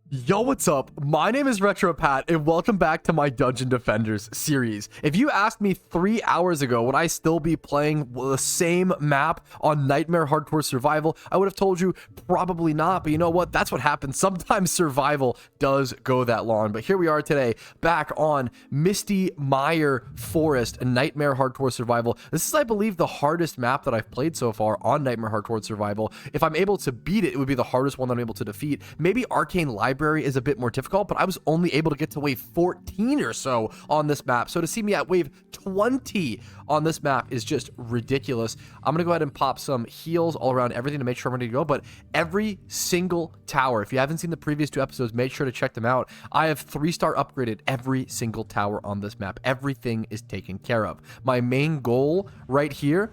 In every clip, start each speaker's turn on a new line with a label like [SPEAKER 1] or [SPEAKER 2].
[SPEAKER 1] Yo, what's up? My name is Retro Pat, and welcome back to my Dungeon Defenders series. If you asked me 3 hours ago would I still be playing the same map on Nightmare Hardcore Survival, I would have told you probably not, but you know what? That's what happens. Sometimes survival does go that long, but here we are today, back on Misty Mire Forest, Nightmare Hardcore Survival. This is, I believe, the hardest map that I've played so far on Nightmare Hardcore Survival. If I'm able to beat it, it would be the hardest one that I'm able to defeat. Maybe Arcane Library is a bit more difficult, but I was only able to get to wave 14 or so on this map. So to see me at wave 20 on this map is just ridiculous. I'm going to go ahead and pop some heals all around everything to make sure I'm ready to go, but every single tower, if you haven't seen the previous 2 episodes, make sure to check them out. I have 3-star upgraded every single tower on this map. Everything is taken care of. My main goal right here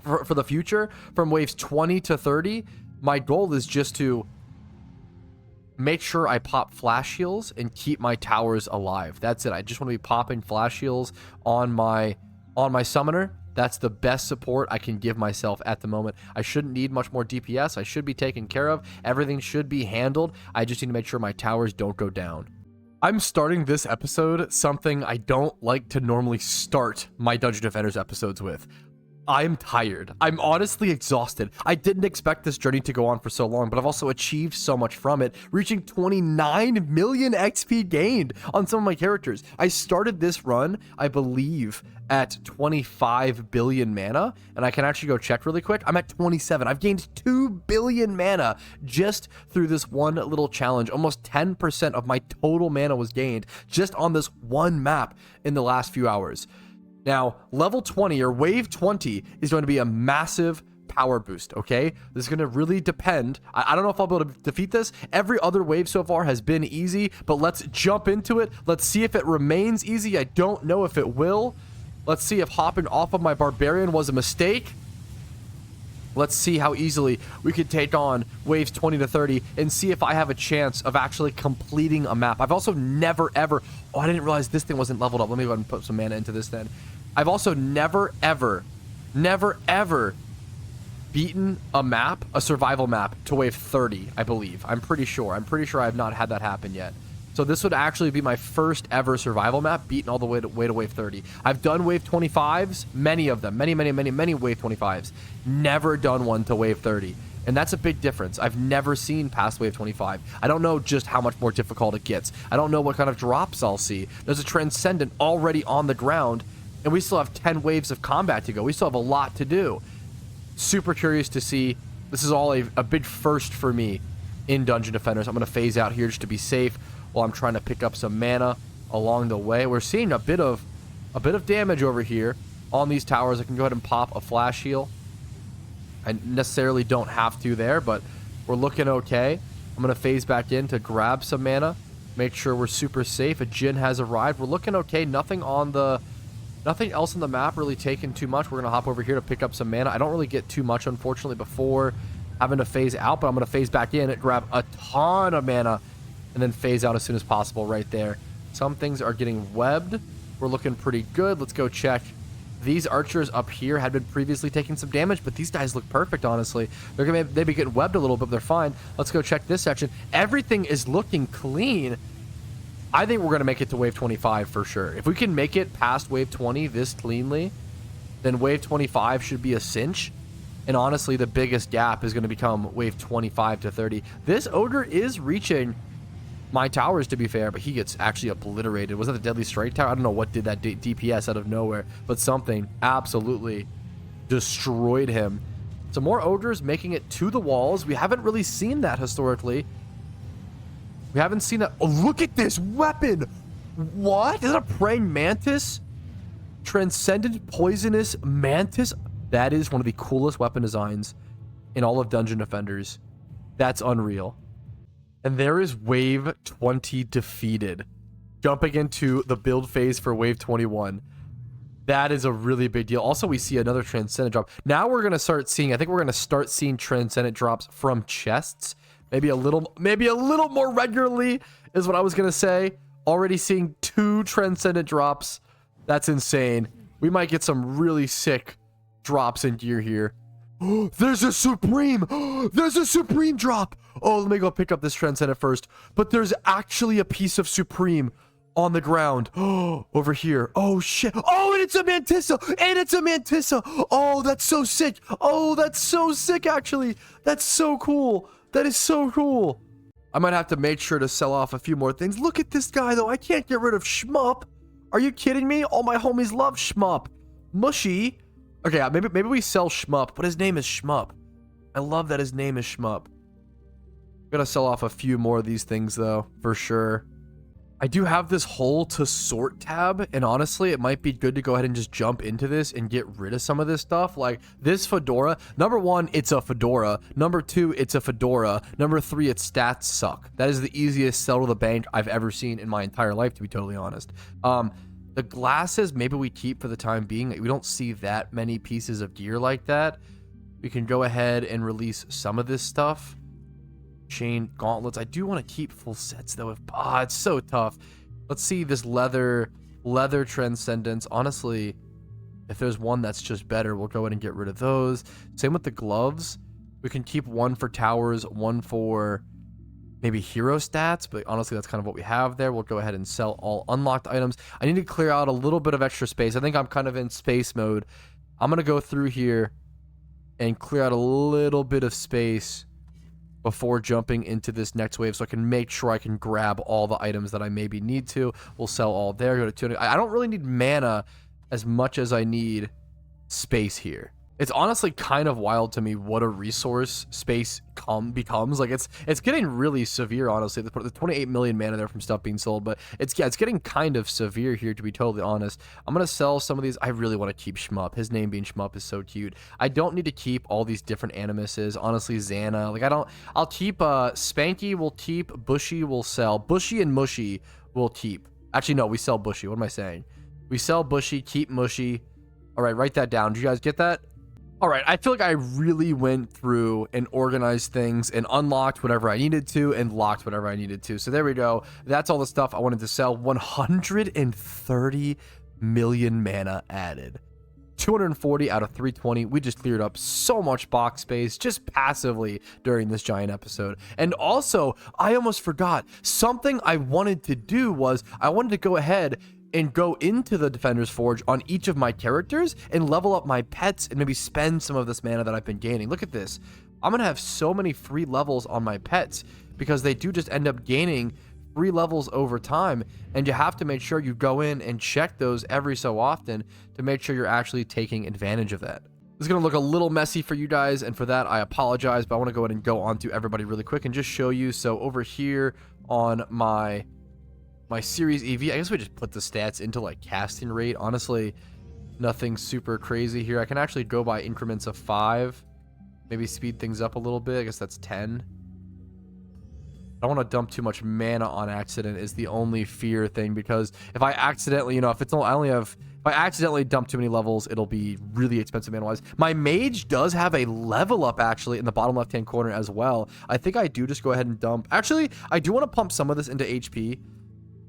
[SPEAKER 1] for the future, from waves 20 to 30, my goal is just to make sure I pop flash heals and keep my towers alive. That's it. I just want to be popping flash heals on my summoner. That's the best support I can give myself at the moment. I shouldn't need much more DPS. I should be taken care of. Everything should be handled. I just need to make sure my towers don't go down. I'm starting this episode something I don't like to normally start my Dungeon Defenders episodes with. I'm tired. I'm honestly exhausted. I didn't expect this journey to go on for so long, but I've also achieved so much from it, reaching 29 million XP gained on some of my characters. I started this run, I believe, at 25 billion mana, and I can actually go check really quick. I'm at 27. I've gained 2 billion mana just through this one little challenge. Almost 10% of my total mana was gained just on this one map in the last few hours. Now, level 20 or wave 20 is going to be a massive power boost, okay? This is going to really depend. I don't know if I'll be able to defeat this. Every other wave so far has been easy, but let's jump into it. Let's see if it remains easy. I don't know if it will. Let's see if hopping off of my Barbarian was a mistake. Let's see how easily we could take on waves 20 to 30 and see if I have a chance of actually completing a map. I've also never, ever... Oh, I didn't realize this thing wasn't leveled up. Let me go ahead and put some mana into this then. I've also never, ever beaten a map, a survival map, to wave 30, I believe. I'm pretty sure I have not had that happen yet. So this would actually be my first ever survival map beaten all the way to wave 30. I've done wave 25s, many of them, many wave 25s. Never done one to wave 30. And that's a big difference. I've never seen past wave 25. I don't know just how much more difficult it gets. I don't know what kind of drops I'll see. There's a Transcendent already on the ground, and we still have 10 waves of combat to go. We still have a lot to do. Super curious to see. This is all a big first for me in Dungeon Defenders. I'm going to phase out here just to be safe while I'm trying to pick up some mana along the way. We're seeing a bit of damage over here on these towers. I can go ahead and pop a flash heal. I necessarily don't have to there, but we're looking okay. I'm going to phase back in to grab some mana, make sure we're super safe. A Jhin has arrived. We're looking okay. Nothing else on the map really taking too much. We're going to hop over here to pick up some mana. I don't really get too much, unfortunately, before having to phase out, but I'm going to phase back in and grab a ton of mana and then phase out as soon as possible right there. Some things are getting webbed. We're looking pretty good. Let's go check. These archers up here had been previously taking some damage, but these guys look perfect, honestly. They'd be getting webbed a little bit, but they're fine. Let's go check this section. Everything is looking clean. I think we're going to make it to wave 25 for sure. If we can make it past wave 20 this cleanly, then wave 25 should be a cinch. And honestly, the biggest gap is going to become wave 25 to 30. This ogre is reaching my towers, to be fair, but he gets actually obliterated. Was that the Deadly Strike Tower? I don't know what did that DPS out of nowhere, but something absolutely destroyed him. Some more ogres making it to the walls. We haven't really seen that historically. We haven't seen that. Oh, look at this weapon. What? Is that a praying mantis? Transcendent poisonous mantis? That is one of the coolest weapon designs in all of Dungeon Defenders. That's unreal. And there is wave 20 defeated. Jumping into the build phase for wave 21. That is a really big deal. Also, we see another Transcendent drop. Now we're going to start seeing, I think we're going to start seeing Transcendent drops from chests. Maybe a little more regularly is what I was going to say. Already seeing 2 Transcendent drops. That's insane. We might get some really sick drops in gear here. There's a Supreme. There's a Supreme drop. Oh, let me go pick up this Transcendent first. But there's actually a piece of Supreme on the ground. Oh, over here. Oh, shit. Oh, and it's a Mantissa. And it's a Mantissa. Oh, that's so sick. Oh, that's so sick, actually. That's so cool. That is so cool. I might have to make sure to sell off a few more things. Look at this guy, though. I can't get rid of Shmup. Are you kidding me? All my homies love Shmup. Mushy. Okay, maybe we sell Shmup, but his name is Shmup. I love that his name is Shmup. Gonna sell off a few more of these things, though, for sure. I do have this whole to sort tab, and honestly, it might be good to go ahead and just jump into this and get rid of some of this stuff. Like this fedora, number one, it's a fedora. Number two, it's a fedora. Number three, its stats suck. That is the easiest sell to the bank I've ever seen in my entire life, to be totally honest. The glasses, maybe we keep for the time being. We don't see that many pieces of gear like that. We can go ahead and release some of this stuff. Chain gauntlets. I do want to keep full sets though. It's so tough. Let's see this leather transcendence. Honestly, if there's one that's just better, we'll go ahead and get rid of those. Same with the gloves. We can keep one for towers, one for maybe hero stats, but honestly that's kind of what we have there. We'll go ahead and sell all unlocked items. I need to clear out a little bit of extra space. I think I'm kind of in space mode. I'm gonna go through here and clear out a little bit of space before jumping into this next wave, so I can make sure I can grab all the items that I maybe need to. We'll sell all there. Go to 200. I don't really need mana as much as I need space here. It's honestly kind of wild to me what a resource space becomes. Like it's getting really severe, honestly. The 28 million mana there from stuff being sold, but it's getting kind of severe here, to be totally honest. I'm gonna sell some of these. I really want to keep Shmup. His name being Shmup is so cute. I don't need to keep all these different animuses. Honestly, Xana. Like I'll keep Spanky. We'll keep Bushy. We'll sell Bushy and Mushy. We'll keep. Actually, no, we sell Bushy. What am I saying? We sell Bushy. Keep Mushy. All right, write that down. Did you guys get that? All right, I feel like I really went through and organized things and unlocked whatever I needed to and locked whatever I needed to. So there we go. That's all the stuff I wanted to sell. 130 million mana added. 240 out of 320. We just cleared up so much box space just passively during this giant episode. And also, I almost forgot. Something I wanted to do was I wanted to go ahead and go into the Defender's Forge on each of my characters and level up my pets and maybe spend some of this mana that I've been gaining. Look at this. I'm going to have so many free levels on my pets because they do just end up gaining free levels over time, and you have to make sure you go in and check those every so often to make sure you're actually taking advantage of that. This is going to look a little messy for you guys, and for that I apologize, but I want to go ahead and go on to everybody really quick and just show you. So over here on my Series EV, I guess we just put the stats into like casting rate. Honestly, nothing super crazy here. I can actually go by increments of 5, maybe speed things up a little bit. I guess that's 10. I don't want to dump too much mana on accident is the only fear thing, because if I accidentally, if I accidentally dump too many levels, it'll be really expensive mana wise. My mage does have a level up actually in the bottom left hand corner as well. I think I do just go ahead and dump. Actually, I do want to pump some of this into HP.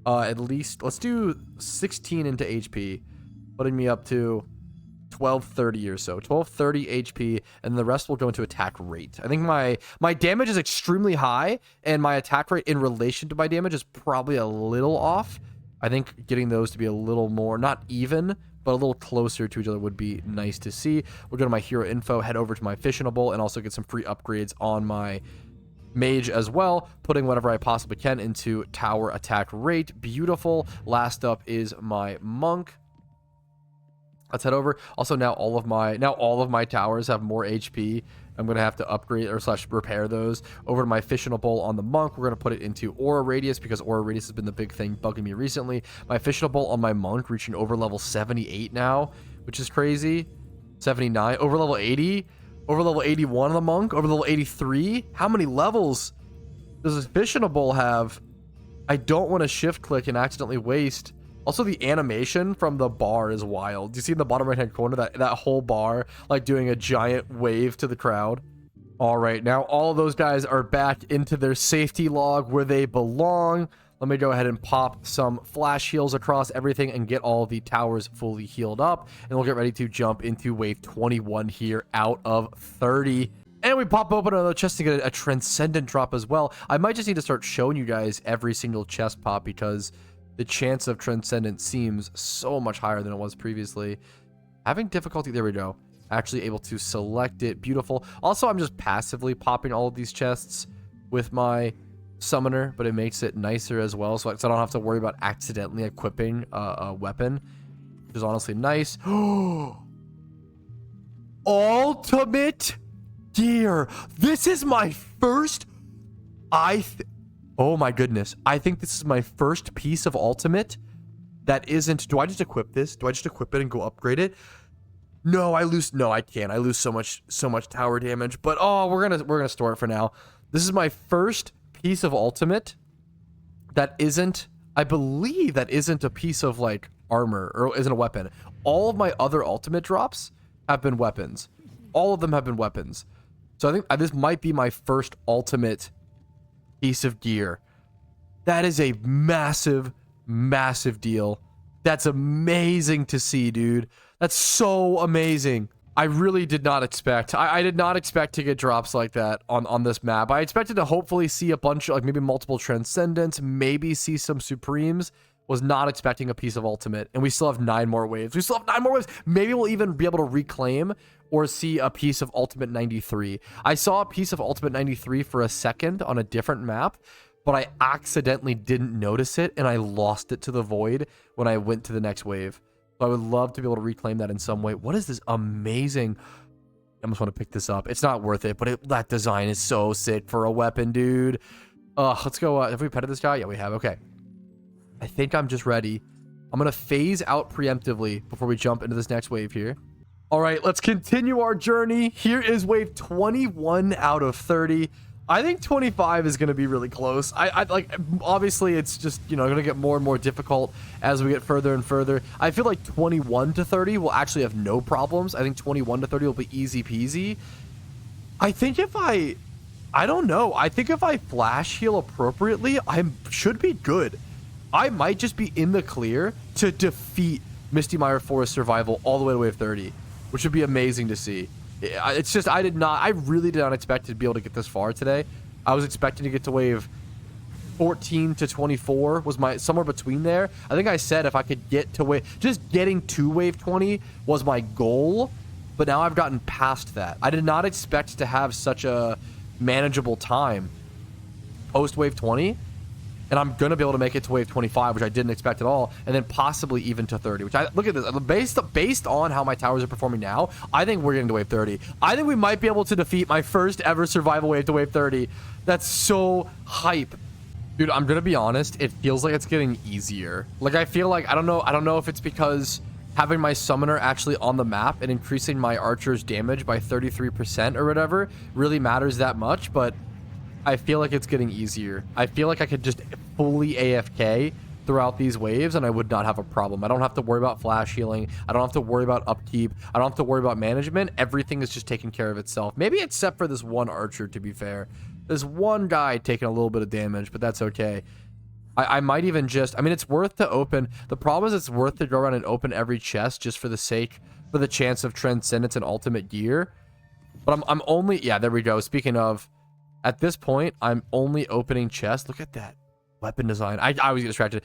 [SPEAKER 1] At least let's do 16 into HP, putting me up to 1230 or so. 1230 HP, and the rest will go into attack rate. I think my damage is extremely high, and my attack rate in relation to my damage is probably a little off. I think getting those to be a little more, not even, but a little closer to each other would be nice to see. We'll go to my hero info, head over to my fissionable, and also get some free upgrades on my mage as well, putting whatever I possibly can into tower attack rate. Beautiful. Last up is my monk. Let's head over. Also, now all of my towers have more HP. I'm gonna have to upgrade or / repair those. Over to my fissionable on the monk, we're gonna put it into aura radius, because aura radius has been the big thing bugging me recently. My fissionable on my monk reaching over level 78 now, which is crazy. 79 over level 80. Over level 81 on the monk, over level 83. How many levels does this fissionable have? I don't want to shift click and accidentally waste. Also, the animation from the bar is wild. Do you see in the bottom right hand corner that whole bar like doing a giant wave to the crowd? All right, now all of those guys are back into their safety log where they belong. Let me go ahead and pop some flash heals across everything and get all the towers fully healed up. And we'll get ready to jump into wave 21 here out of 30. And we pop open another chest to get a transcendent drop as well. I might just need to start showing you guys every single chest pop because the chance of transcendent seems so much higher than it was previously. Having difficulty, there we go. Actually able to select it, beautiful. Also, I'm just passively popping all of these chests with my summoner, but it makes it nicer as well, so I don't have to worry about accidentally equipping a weapon, which is honestly nice. Ultimate gear. This is my first, oh my goodness, I think this is my first piece of ultimate that isn't, do I just equip this? Do I just equip it and go upgrade it? No, I lose, no, I can't. I lose so much tower damage, but oh, we're gonna store it for now. This is my first piece of ultimate that isn't, I believe that isn't a piece of like armor or isn't a weapon. All of my other ultimate drops have been weapons. All of them have been weapons. So I think this might be my first ultimate piece of gear. That is a massive, massive deal. That's amazing to see, dude. That's so amazing. I really did not expect. I did not expect to get drops like that on this map. I expected to hopefully see a bunch of, like, maybe multiple transcendents, maybe see some supremes. Was not expecting a piece of ultimate, and we still have 9 more waves. We still have 9 more waves. Maybe we'll even be able to reclaim or see a piece of ultimate 93. I saw a piece of ultimate 93 for a second on a different map, but I accidentally didn't notice it, and I lost it to the void when I went to the next wave. So I would love to be able to reclaim that in some way. What is this amazing? I almost want to pick this up. It's not worth it, but that design is so sick for a weapon, dude. Let's go. Have we petted this guy? Yeah, we have. Okay. I think I'm just ready. I'm going to phase out preemptively before we jump into this next wave here. All right, let's continue our journey. Here is wave 21 out of 30. I think 25 is going to be really close. I like, obviously it's just, you know, going to get more and more difficult as we get further and further. I feel like 21 to 30 will actually have no problems. I think 21 to 30 will be easy peasy. I think if I don't know. I think if I flash heal appropriately, I should be good. I might just be in the clear to defeat Misty Mire Forest Survival all the way to wave 30, which would be amazing to see. It's just, I really did not expect to be able to get this far today. I was expecting to get to wave 14 to 24 was somewhere between there. I think I said if I could get to just getting to wave 20 was my goal, but now I've gotten past that. I did not expect to have such a manageable time post wave 20. And I'm going to be able to make it to wave 25, which I didn't expect at all. And then possibly even to 30, which look at this. Based on how my towers are performing now, I think we're getting to wave 30. I think we might be able to defeat my first ever survival wave to wave 30. That's so hype. Dude, I'm going to be honest. It feels like it's getting easier. Like, I feel like, I don't know if it's because having my summoner actually on the map and increasing my archer's damage by 33% or whatever really matters that much, but I feel like it's getting easier. I feel like I could just fully AFK throughout these waves and I would not have a problem. I don't have to worry about flash healing. I don't have to worry about upkeep. I don't have to worry about management. Everything is just taking care of itself. Maybe except for this one archer, to be fair. There's one guy taking a little bit of damage, but that's okay. I might even just, I mean, it's worth to open. The problem is it's worth to go around and open every chest just for the chance of transcendence and ultimate gear. But I'm only, yeah, there we go. Speaking of, at this point, I'm only opening chests. Look at that weapon design. I always get distracted.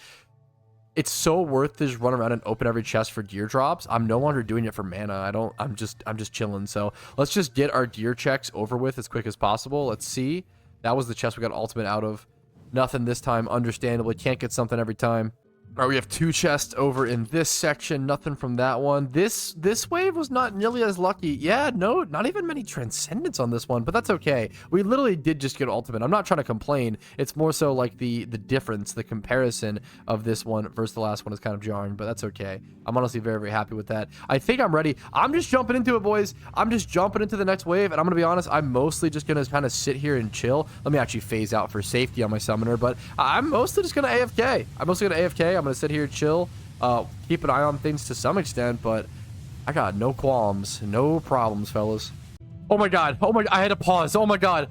[SPEAKER 1] It's so worth to just run around and open every chest for gear drops. I'm no longer doing it for mana. I'm just chilling. So let's just get our gear checks over with as quick as possible. Let's see. That was the chest we got ultimate out of. Nothing this time, understandably. Can't get something every time. All right, we have 2 chests over in this section. Nothing from that one. This wave was not nearly as lucky. Yeah, no, not even many transcendents on this one, but that's okay. We literally did just get ultimate. I'm not trying to complain. It's more so like the difference, the comparison of this one versus the last one is kind of jarring, but that's okay. I'm honestly very, very happy with that. I think I'm ready. I'm just jumping into it, boys. I'm just jumping into the next wave, and I'm gonna be honest, I'm mostly just gonna kind of sit here and chill. Let me actually phase out for safety on my summoner, but I'm mostly just gonna AFK. I'm mostly gonna AFK. I'm gonna sit here, chill, keep an eye on things to some extent, but I got no qualms, no problems, fellas. Oh my god, I had to pause. Oh my god,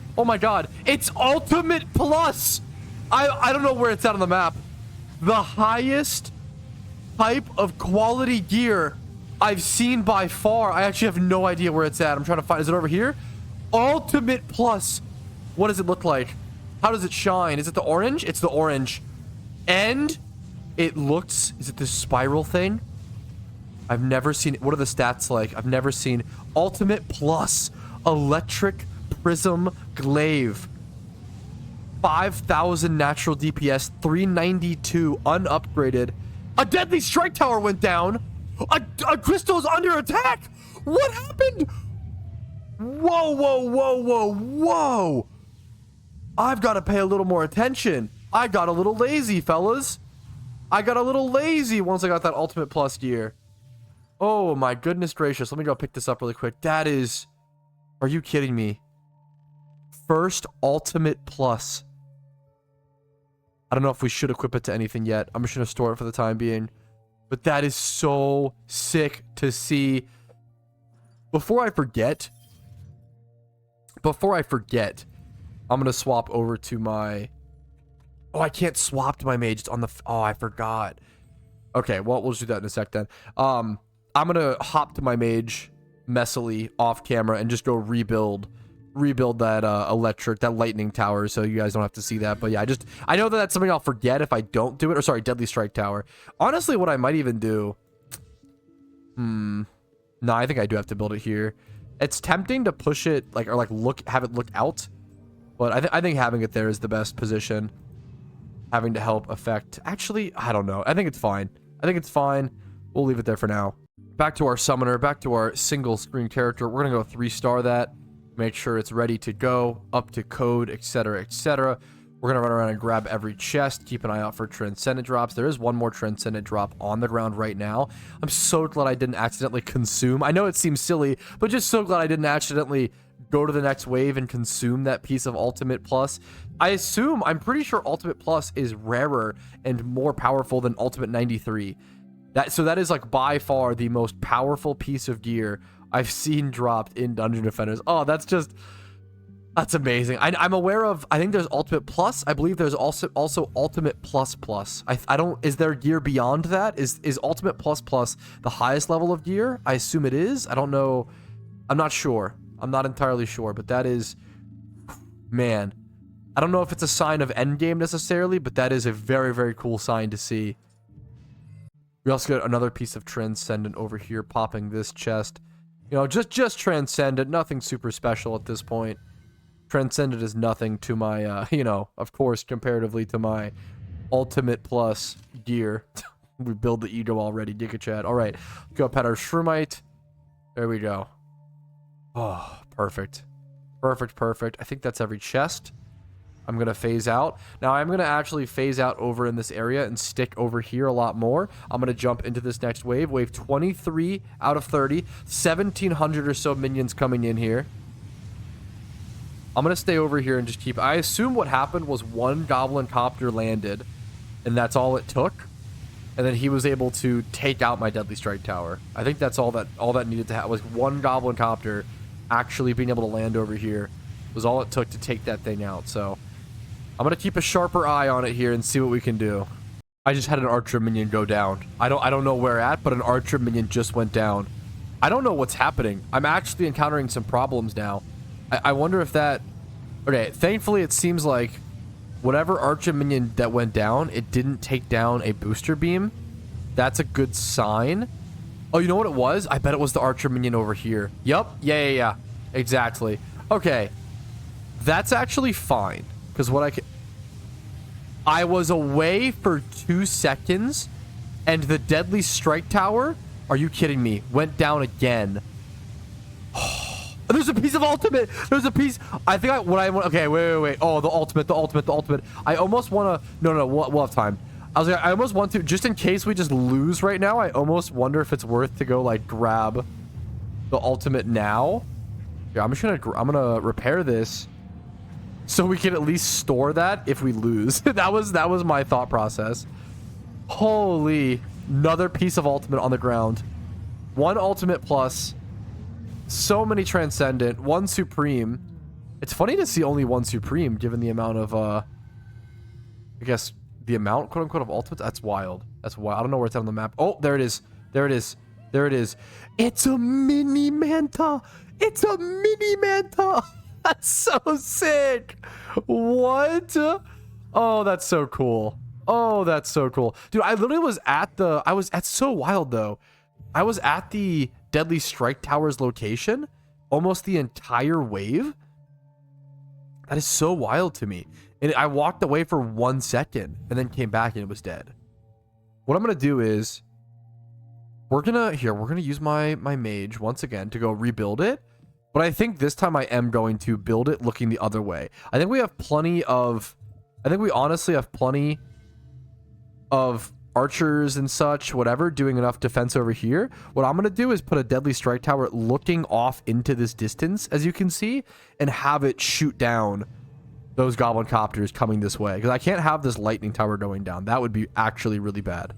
[SPEAKER 1] it's ultimate plus. I don't know where it's at on the map. The highest type of quality gear I've seen by far. I actually have no idea where it's at. I'm trying to find. Is it over here? Ultimate Plus. What does it look like? How does it shine? Is it the orange? It's the orange. And it looks... Is it this spiral thing? I've never seen... What are the stats like? I've never seen... Ultimate Plus. Electric Prism Glaive. 5,000 natural DPS. 392 unupgraded. A deadly strike tower went down. A crystal's under attack. What happened? Whoa, whoa, whoa, whoa, whoa. I've got to pay a little more attention. I got a little lazy, fellas. I got a little lazy once I got that Ultimate Plus gear. Oh, my goodness gracious. Let me go pick this up really quick. That is... Are you kidding me? First Ultimate Plus. I don't know if we should equip it to anything yet. I'm just going to store it for the time being. But that is so sick to see. Before I forget, I'm going to swap over to my... Oh, I can't swap to my mage. It's on the... Oh, I forgot. Okay, well, we'll just do that in a sec then. I'm going to hop to my mage messily off camera and just go rebuild that lightning tower, so you guys don't have to see that. But yeah, I know that that's something I'll forget if I don't do it. Or sorry, deadly strike tower. Honestly, what I might even do... No, I think I do have to build it here. It's tempting to push it, have it look out. But I think having it there is the best position. Having to help affect... Actually, I don't know. I think it's fine. We'll leave it there for now. Back to our summoner, back to our single screen character. We're going to go 3-star that. Make sure it's ready to go, up to code, etc., etc. We're going to run around and grab every chest. Keep an eye out for Transcendent drops. There is one more Transcendent drop on the ground right now. I'm so glad I didn't accidentally consume. I know it seems silly, but just so glad I didn't accidentally go to the next wave and consume that piece of Ultimate Plus. I'm pretty sure Ultimate Plus is rarer and more powerful than Ultimate 93. So that is like by far the most powerful piece of gear I've seen dropped in Dungeon Defenders. Oh, that's amazing. I'm aware of, I think there's Ultimate Plus. I believe there's also Ultimate Plus Plus. Is there gear beyond that? Is Ultimate Plus Plus the highest level of gear? I assume it is. I don't know. I'm not sure. I'm not entirely sure, but that is, man, I don't know if it's a sign of endgame necessarily, but that is a very, very cool sign to see. We also got another piece of Transcendent over here, popping this chest. You know, just Transcendent, nothing super special at this point. Transcendent is nothing to my, of course, comparatively to my Ultimate Plus gear. We build the ego already, Giga Chat. All right, go pet our Shroomite. There we go. Oh, perfect. Perfect. I think that's every chest. I'm going to phase out. Now, I'm going to actually phase out over in this area and stick over here a lot more. I'm going to jump into this next wave. Wave 23 out of 30. 1,700 or so minions coming in here. I'm going to stay over here and just keep... I assume what happened was one Goblin Copter landed, and that's all it took. And then he was able to take out my Deadly Strike Tower. I think that's all that needed to happen was one Goblin Copter actually being able to land over here. Was all it took to take that thing out, so... I'm going to keep a sharper eye on it here and see what we can do. I just had an Archer minion go down. I don't know where at, but an Archer minion just went down. I don't know what's happening. I'm actually encountering some problems now. I wonder if that... Okay, thankfully it seems like whatever Archer minion that went down, it didn't take down a booster beam. That's a good sign. Oh, you know what it was? I bet it was the Archer minion over here. Yup. Yeah. Exactly. Okay. That's actually fine. Because I was away for 2 seconds, and the Deadly Strike Tower, are you kidding me, went down again. There's a piece of ultimate. There's a piece. I think okay, wait. Oh, the ultimate. I almost want to, no, we'll have time. I was like, I almost want to, just in case we just lose right now, I almost wonder if it's worth to go, like, grab the ultimate now. Yeah, I'm gonna repair this. So we can at least store that if we lose. that was my thought process. Holy, another piece of ultimate on the ground. 1 Ultimate Plus. So many Transcendent. 1 Supreme. It's funny to see only 1 Supreme given the amount of I guess the amount, quote unquote, of ultimates. That's wild. That's wild. I don't know where it's at on the map. Oh, there it is. There it is. There it is. It's a mini manta. It's a mini manta. That's so sick. What? Oh, that's so cool. Oh, that's so cool. Dude, I literally was at the, that's so wild though. I was at the Deadly Strike Tower's location almost the entire wave. That is so wild to me. And I walked away for 1 second and then came back and it was dead. What I'm going to do is we're going to use my mage once again to go rebuild it. But I think this time I am going to build it looking the other way. I think we honestly have plenty of archers and such, whatever, doing enough defense over here. What I'm going to do is put a Deadly Strike Tower looking off into this distance, as you can see, and have it shoot down those goblin copters coming this way. Because I can't have this lightning tower going down. That would be actually really bad.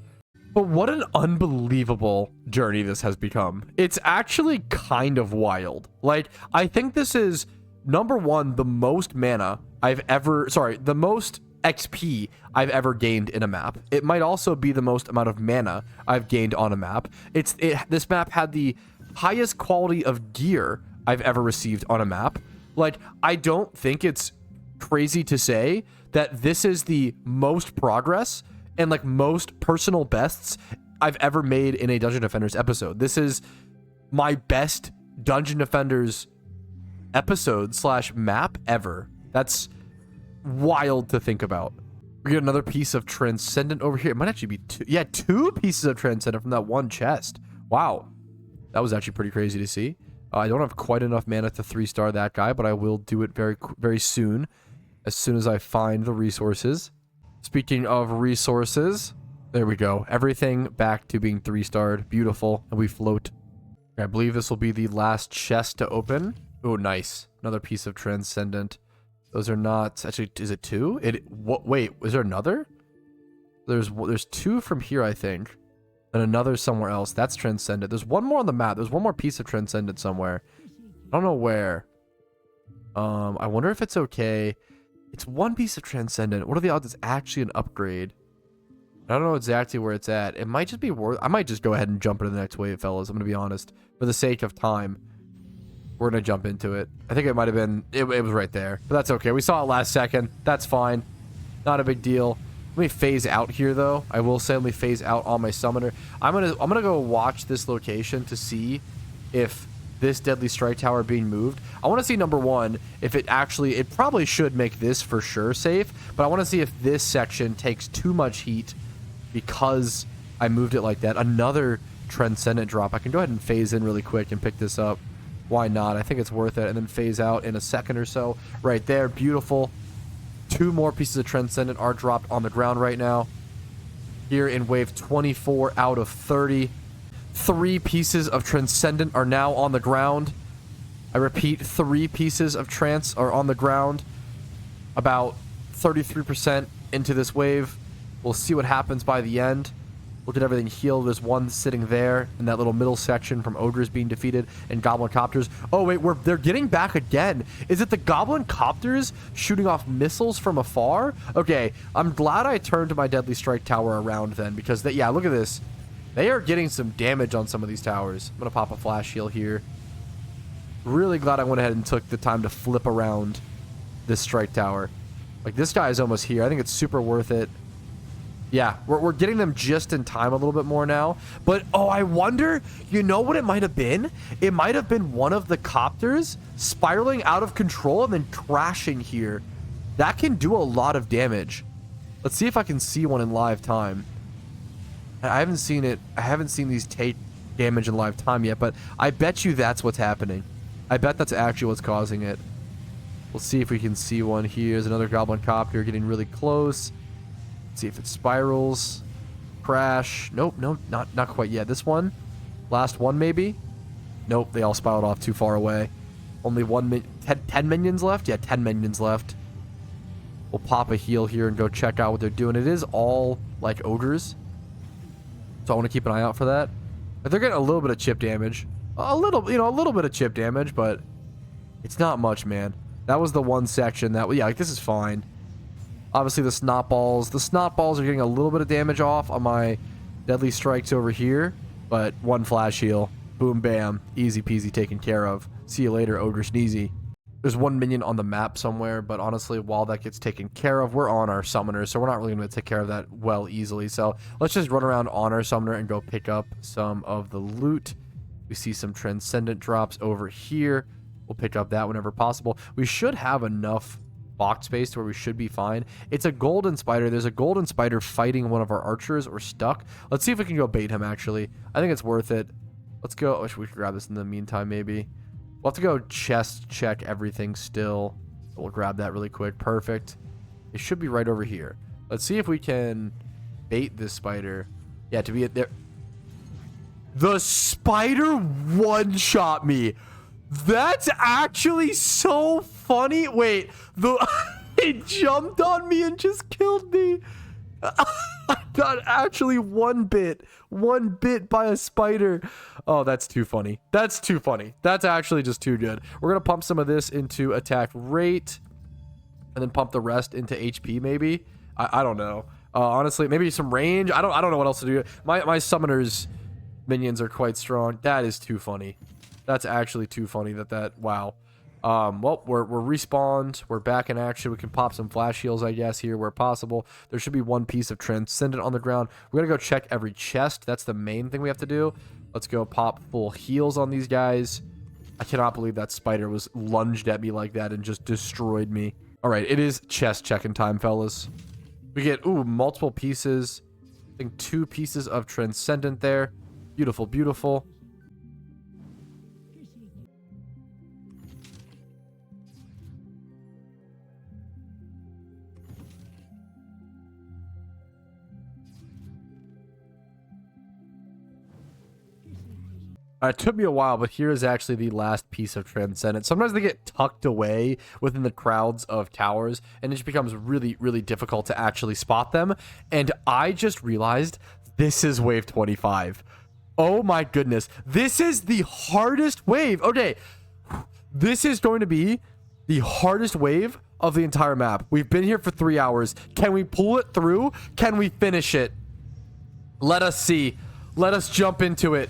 [SPEAKER 1] But what an unbelievable journey this has become. It's actually kind of wild. Like, I think this is, number one, the most mana the most XP I've ever gained in a map. It might also be the most amount of mana I've gained on a map. This map had the highest quality of gear I've ever received on a map. Like, I don't think it's crazy to say that this is the most progress and like most personal bests I've ever made in a Dungeon Defenders episode. This is my best Dungeon Defenders episode / map ever. That's wild to think about. We get another piece of Transcendent over here. It might actually be two. Yeah, 2 pieces of Transcendent from that one chest. Wow. That was actually pretty crazy to see. I don't have quite enough mana to 3-star that guy, but I will do it very soon as I find the resources. Speaking of resources, there we go. Everything back to being 3-starred. Beautiful. And we float. I believe this will be the last chest to open. Oh, nice. Another piece of Transcendent. Those are not... Actually, is it 2? Wait, is there another? There's 2 from here, I think. And another somewhere else. That's Transcendent. There's one more on the map. There's one more piece of Transcendent somewhere. I don't know where. I wonder if it's okay. It's 1 piece of Transcendent. What are the odds it's actually an upgrade? I don't know exactly where it's at. It might just be worth... I might just go ahead and jump into the next wave, fellas. I'm going to be honest. For the sake of time, we're going to jump into it. I think it might have been... It was right there. But that's okay. We saw it last second. That's fine. Not a big deal. Let me phase out here, though. I will say, let me phase out on my summoner. I'm gonna go watch this location to see if this Deadly Strike Tower being moved. I want to see, number one, if it probably should make this for sure safe, but I want to see if this section takes too much heat because I moved it like that. Another Transcendent drop. I can go ahead and phase in really quick and pick this up. Why not? I think it's worth it. And then phase out in a second or so. Right there. Beautiful. 2 more pieces of Transcendent are dropped on the ground right now. Here in wave 24 out of 30. 3 pieces of Transcendent are now on the ground. I repeat, 3 pieces of Trance are on the ground. About 33% into this wave. We'll see what happens by the end. We'll get everything healed. There's 1 sitting there in that little middle section from Ogres being defeated and Goblin Copters. Oh, wait, they're getting back again. Is it the Goblin Copters shooting off missiles from afar? Okay, I'm glad I turned my Deadly Strike Tower around then because, yeah, look at this. They are getting some damage on some of these towers. I'm going to pop a flash heal here. Really glad I went ahead and took the time to flip around this Strike Tower. Like, this guy is almost here. I think it's super worth it. Yeah, we're getting them just in time a little bit more now. But, oh, I wonder, you know what it might have been? It might have been one of the copters spiraling out of control and then crashing here. That can do a lot of damage. Let's see if I can see one in live time. I haven't seen it. I haven't seen these take damage in live time yet, but I bet you that's what's happening. I bet that's actually what's causing it. We'll see if we can see one here. There's another Goblin Copter getting really close. See if it spirals. Crash. Nope, not quite yet. This one, last one maybe. Nope, they all spiraled off too far away. Only 10 minions left. Yeah, 10 minions left. We'll pop a heal here and go check out what they're doing. It is all like ogres, so I want to keep an eye out for that. But they're getting a little bit of chip damage, a little bit of chip damage, but it's not much, man. That was the one section that, yeah, like this is fine. Obviously, the snot balls. The snot balls are getting a little bit of damage off on my deadly strikes over here. But one flash heal. Boom, bam. Easy peasy taken care of. See you later, Ogre Sneezy. There's one minion on the map somewhere, but honestly, while that gets taken care of, we're on our summoner, so we're not really going to take care of that well easily. So let's just run around on our summoner and go pick up some of the loot. We see some transcendent drops over here. We'll pick up that whenever possible. We should have enough box space to where we should be fine. It's a golden spider. There's a golden spider fighting one of our archers or stuck. Let's see if we can go bait him, actually. I think it's worth it. Let's go. Oh, we should grab this in the meantime, maybe. We'll have to go chest check everything still. We'll grab that really quick. Perfect. It should be right over here. Let's see if we can bait this spider. Yeah, to be it there. The spider one-shot me. That's actually so funny. Wait, it jumped on me and just killed me. I got actually one bit by a spider. Oh, that's too funny. That's too funny. That's actually just too good. We're gonna pump some of this into attack rate and then pump the rest into HP, maybe. I don't know. Honestly, maybe some range. I don't know what else to do. My summoners minions are quite strong. That is too funny. That's actually too funny. Wow. Well, we're respawned. We're back in action. We can pop some flash heals, I guess, here where possible. There should be one piece of transcendent on the ground. We're gonna go check every chest. That's the main thing we have to do. Let's go pop full heals on these guys. I cannot believe that spider was lunged at me like that and just destroyed me. All right, it is chest checking time, fellas. We get, multiple pieces. I think 2 pieces of transcendent there. Beautiful, beautiful. It took me a while, but here is actually the last piece of transcendent. Sometimes they get tucked away within the crowds of towers, and it just becomes really, really difficult to actually spot them. And I just realized this is wave 25. Oh my goodness. This is the hardest wave. Okay, this is going to be the hardest wave of the entire map. We've been here for 3 hours. Can we pull it through? Can we finish it? Let us see. Let us jump into it.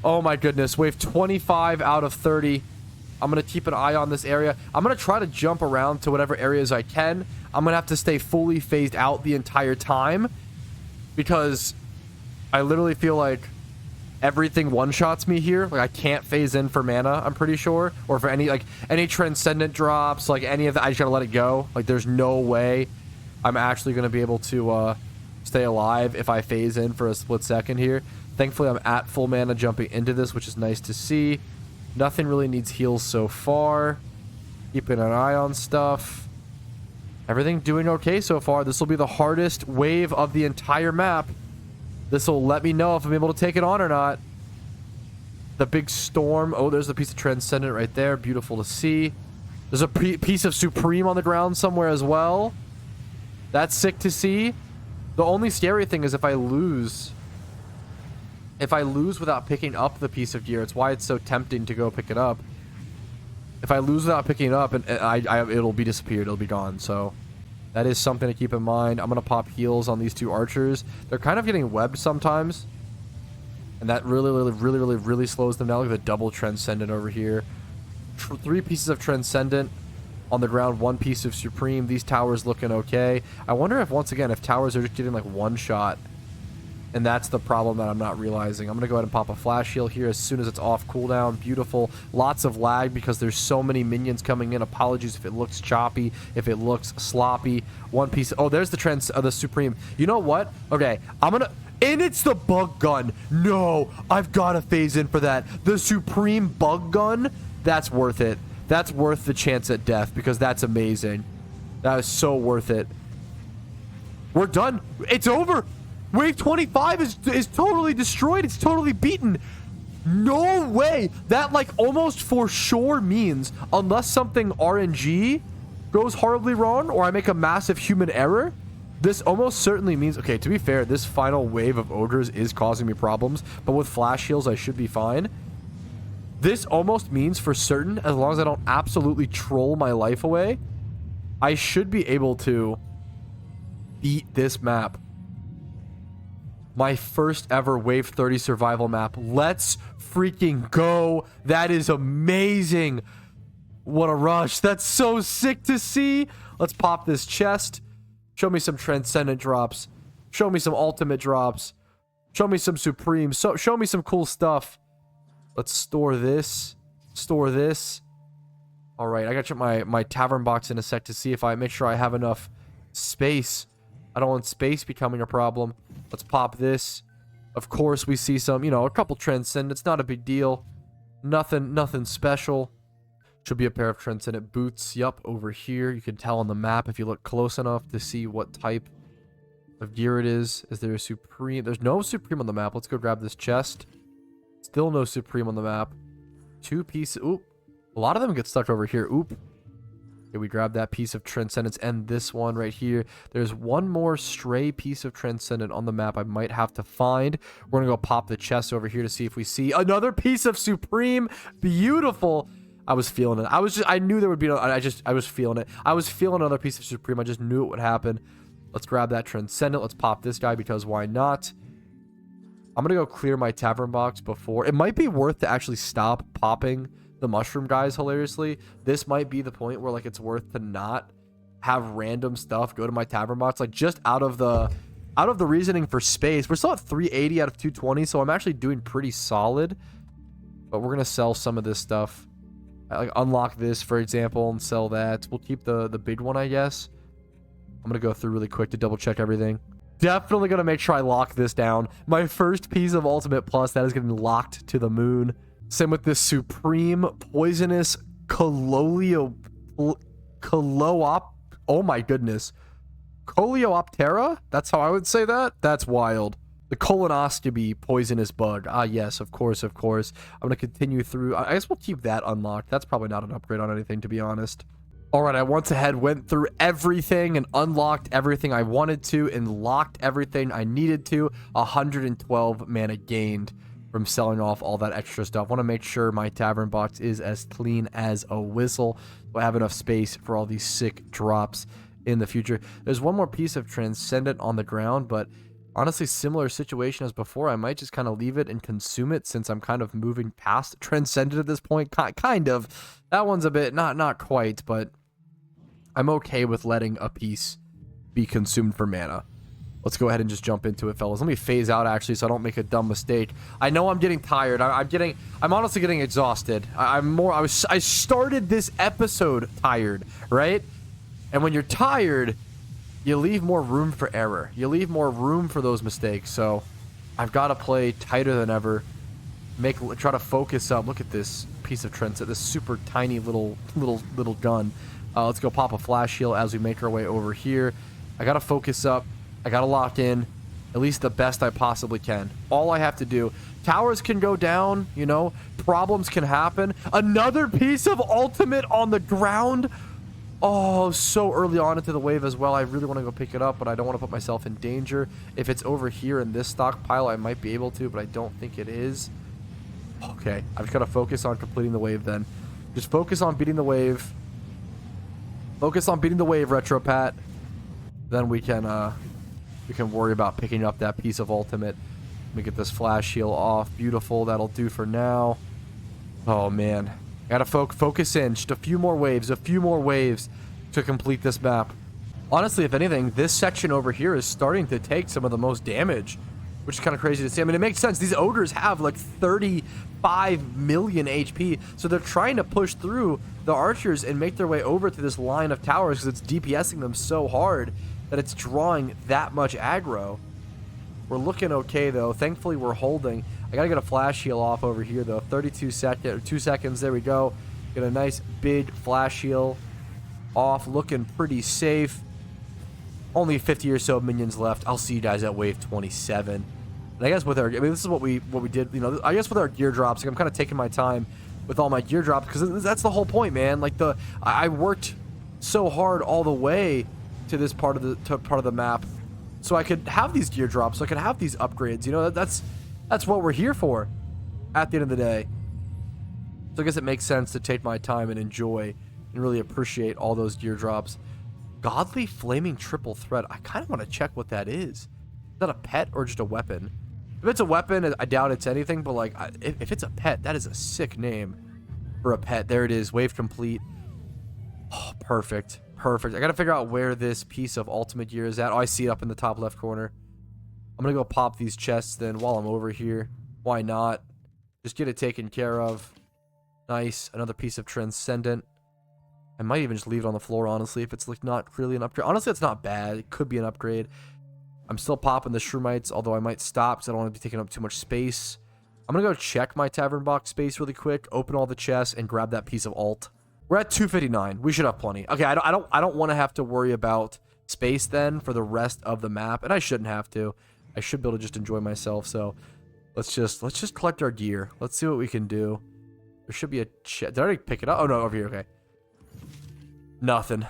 [SPEAKER 1] Oh my goodness, wave 25 out of 30. I'm going to keep an eye on this area. I'm going to try to jump around to whatever areas I can. I'm going to have to stay fully phased out the entire time because I literally feel like everything one-shots me here. Like, I can't phase in for mana, I'm pretty sure. Or for any transcendent drops, like any of that, I just got to let it go. Like, there's no way I'm actually going to be able to stay alive if I phase in for a split second here. Thankfully, I'm at full mana jumping into this, which is nice to see. Nothing really needs heals so far. Keeping an eye on stuff. Everything doing okay so far. This will be the hardest wave of the entire map. This will let me know if I'm able to take it on or not. The big storm. Oh, there's the piece of transcendent right there. Beautiful to see. There's a piece of supreme on the ground somewhere as well. That's sick to see. The only scary thing is if I lose without picking up the piece of gear. It's why it's so tempting to go pick it up. If I lose without picking it up, and it'll be disappeared. It'll be gone. So that is something to keep in mind. I'm going to pop heals on these 2 archers. They're kind of getting webbed sometimes. And that really slows them down. Look at the double transcendent over here. 3 pieces of transcendent on the ground. 1 piece of supreme. These towers looking okay. I wonder if, once again, if towers are just getting like one shot. And that's the problem that I'm not realizing. I'm going to go ahead and pop a flash heal here as soon as it's off cooldown. Beautiful. Lots of lag because there's so many minions coming in. Apologies if it looks choppy, if it looks sloppy. 1 piece. Oh, there's the Supreme. You know what? Okay, I'm going to... And it's the bug gun. No, I've got to phase in for that. The Supreme bug gun, that's worth it. That's worth the chance at death because that's amazing. That is so worth it. We're done. It's over. Wave 25 is totally destroyed. It's totally beaten. No way. That, like, almost for sure means, unless something RNG goes horribly wrong or I make a massive human error, this almost certainly means... Okay, to be fair, this final wave of ogres is causing me problems, but with flash heals, I should be fine. This almost means for certain, as long as I don't absolutely troll my life away, I should be able to beat this map. My first ever Wave 30 survival map. Let's freaking go. That is amazing. What a rush. That's so sick to see. Let's pop this chest. Show me some Transcendent drops. Show me some Ultimate drops. Show me some Supreme. Show me some cool stuff. Let's store this. Store this. All right, I got to check my tavern box in a sec to see if I make sure I have enough space. I don't want space becoming a problem. Let's pop this. Of course, we see some, you know, a couple Transcendents. Not a big deal. Nothing special. Should be a pair of Transcendent boots. Yup, over here. You can tell on the map if you look close enough to see what type of gear it is. Is there a Supreme? There's no Supreme on the map. Let's go grab this chest. Still no Supreme on the map. 2 pieces. Oop. A lot of them get stuck over here. Oop. Okay, we grab that piece of Transcendence and this one right here. There's one more stray piece of Transcendent on the map I might have to find. We're going to go pop the chest over here to see if we see another piece of Supreme. Beautiful. I was feeling it. I knew there would be, I was feeling it. I was feeling another piece of Supreme. I just knew it would happen. Let's grab that Transcendent. Let's pop this guy because why not? I'm going to go clear my tavern box before. It might be worth to actually stop popping the mushroom guys, hilariously. This might be the point where, like, it's worth to not have random stuff go to my tavern box, like, just out of the reasoning for space. We're still at 380 out of 220, so I'm actually doing pretty solid. But we're going to sell some of this stuff. Like, unlock this, for example, and sell that. We'll keep the big one, I guess. I'm going to go through really quick to double check everything. Definitely going to make sure I lock this down. My first piece of Ultimate Plus, that is getting locked to the moon. Same with this Supreme Poisonous oh my goodness. Coleoptera? That's how I would say that? That's wild. The colonoscopy poisonous bug. Ah, yes, of course, of course. I'm going to continue through. I guess we'll keep that unlocked. That's probably not an upgrade on anything, to be honest. All right, I once ahead went through everything and unlocked everything I wanted to and locked everything I needed to. 112 mana gained from selling off all that extra stuff. Want to make sure my tavern box is as clean as a whistle, so I have enough space for all these sick drops in the future. There's one more piece of Transcendent on the ground, but honestly, similar situation as before. I might just kind of leave it and consume it since I'm kind of moving past Transcendent at this point. Kind of. That one's a bit, not quite, but I'm okay with letting a piece be consumed for mana. Let's go ahead and just jump into it, fellas. Let me phase out, actually, so I don't make a dumb mistake. I know I'm getting tired. I'm honestly getting exhausted. I started this episode tired, right? And when you're tired, you leave more room for error. You leave more room for those mistakes. So I've got to play tighter than ever. Try to focus up. Look at this piece of Trendset, this super tiny little gun. Let's go pop a flash heal as we make our way over here. I got to focus up. I got to lock in at least the best I possibly can. All I have to do. Towers can go down, you know. Problems can happen. Another piece of Ultimate on the ground. Oh, so early on into the wave as well. I really want to go pick it up, but I don't want to put myself in danger. If it's over here in this stockpile, I might be able to, but I don't think it is. Okay, I've got to focus on completing the wave then. Just focus on beating the wave. Focus on beating the wave, RetroPat. Then we can worry about picking up that piece of Ultimate. Let me get this flash heal off. Beautiful. That'll do for now. Oh, man. Gotta focus in. Just a few more waves. A few more waves to complete this map. Honestly, if anything, this section over here is starting to take some of the most damage, which is kind of crazy to see. I mean, it makes sense. These ogres have like 35 million HP, so they're trying to push through the archers and make their way over to this line of towers because it's DPSing them so hard that it's drawing that much aggro. We're looking okay, though. Thankfully, we're holding. I gotta get a flash heal off over here, though. 2 seconds. There we go. Get a nice big flash heal off. Looking pretty safe. Only 50 or so minions left. I'll see you guys at wave 27. And I guess with our, I mean, this is what we did. You know, I guess with our gear drops, like, I'm kind of taking my time with all my gear drops because that's the whole point, man. Like I worked so hard all the way to this part of the map, so I could have these gear drops, so I could have these upgrades. You know, that's what we're here for at the end of the day. So I guess it makes sense to take my time and enjoy and really appreciate all those gear drops. Godly Flaming Triple Threat. I kind of want to check what that is. Is that a pet or just a weapon? If it's a weapon, I doubt it's anything, but like, if it's a pet, that is a sick name for a pet. There it is. Wave complete. Oh, perfect. Perfect. I got to figure out where this piece of ultimate gear is at. Oh, I see it up in the top left corner. I'm going to go pop these chests then while I'm over here. Why not? Just get it taken care of. Nice. Another piece of Transcendent. I might even just leave it on the floor, honestly, if it's like not clearly an upgrade. Honestly, it's not bad. It could be an upgrade. I'm still popping the Shroomites, although I might stop because I don't want to be taking up too much space. I'm going to go check my Tavern Box space really quick, open all the chests, and grab that piece of alt. We're at 259. We should have plenty. Okay, I don't want to have to worry about space then for the rest of the map, and I shouldn't have to. I should be able to just enjoy myself, so let's just collect our gear. Let's see what we can do. There should be a chest. Did I already pick it up? Oh, no, over here. Okay. Nothing.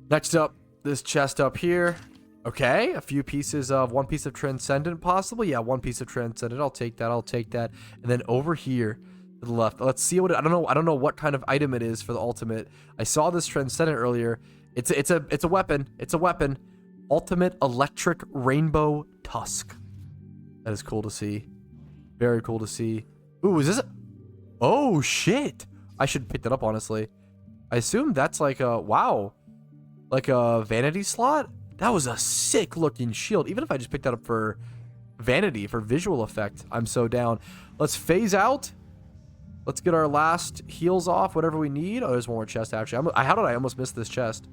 [SPEAKER 1] Next up, this chest up here. Okay, a few pieces of, one piece of Transcendent possibly. Yeah, one piece of Transcendent. I'll take that. I'll take that. And then over here to the left, let's see what it, I don't know what kind of item it is for the ultimate. I saw this Transcendent earlier. It's a weapon. It's a weapon. Ultimate Electric Rainbow Tusk. That is cool to see. Very cool to see. Ooh, is this oh shit. I should pick that up, honestly. I assume that's like a, wow, like a vanity slot. That was a sick looking shield. Even if I just picked that up for vanity, for visual effect, I'm so down. Let's phase out. Let's get our last heals off, whatever we need. Oh, there's one more chest, actually. How did I almost miss this chest?